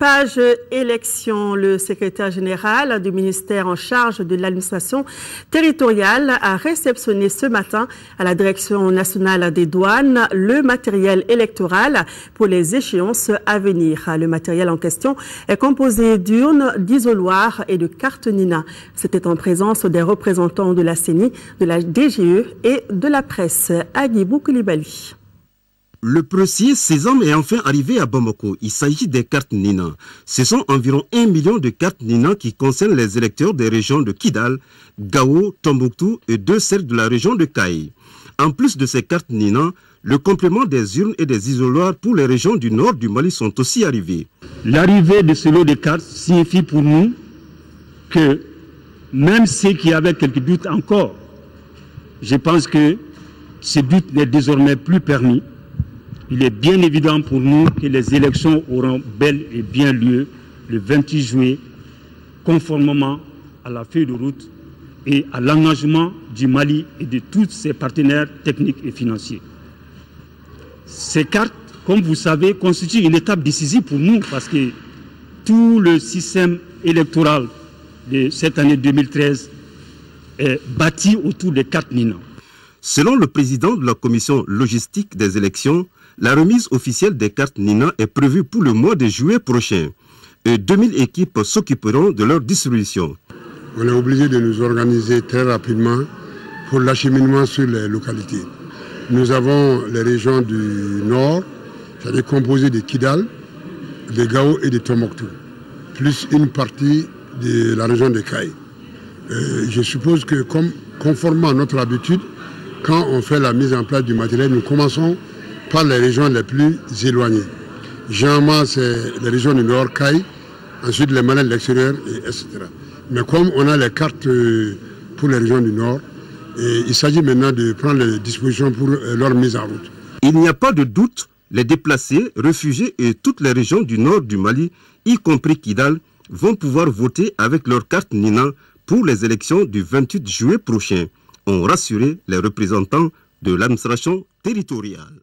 Page élection, le secrétaire général du ministère en charge de l'administration territoriale a réceptionné ce matin à la Direction nationale des douanes le matériel électoral pour les échéances à venir. Le matériel en question est composé d'urnes, d'isoloirs et de cartes Nina. C'était en présence des représentants de la CENI, de la DGE et de la presse. Agibou Koulibaly. Le procès Sésame est enfin arrivé à Bamako. Il s'agit des cartes Nina. Ce sont environ 1 million de cartes Nina qui concernent les électeurs des régions de Kidal, Gao, Tombouctou et 2 celles de la région de Kaï. En plus de ces cartes Nina, le complément des urnes et des isoloirs pour les régions du nord du Mali sont aussi arrivés. L'arrivée de ce lot de cartes signifie pour nous que même ceux qui avaient quelques doutes encore, je pense que ce doute n'est désormais plus permis. Il est bien évident pour nous que les élections auront bel et bien lieu le 28 juillet, conformément à la feuille de route et à l'engagement du Mali et de tous ses partenaires techniques et financiers. Ces cartes, comme vous savez, constituent une étape décisive pour nous parce que tout le système électoral de cette année 2013 est bâti autour des cartes Nina. Selon le président de la commission logistique des élections, la remise officielle des cartes Nina est prévue pour le mois de juillet prochain et 2000 équipes s'occuperont de leur distribution. On est obligé de nous organiser très rapidement pour l'acheminement sur les localités. Nous avons les régions du nord, c'est-à-dire composées de Kidal, de Gao et de Tombouctou, plus une partie de la région de Kaï. Je suppose que conformément à notre habitude, quand on fait la mise en place du matériel, nous commençons par les régions les plus éloignées. Généralement, c'est les régions du nord, Kaï, ensuite les Mali de l'extérieur, etc. Mais comme on a les cartes pour les régions du nord, il s'agit maintenant de prendre les dispositions pour leur mise en route. Il n'y a pas de doute, les déplacés, réfugiés et toutes les régions du nord du Mali, y compris Kidal, vont pouvoir voter avec leur carte Nina pour les élections du 28 juillet prochain, ont rassuré les représentants de l'administration territoriale.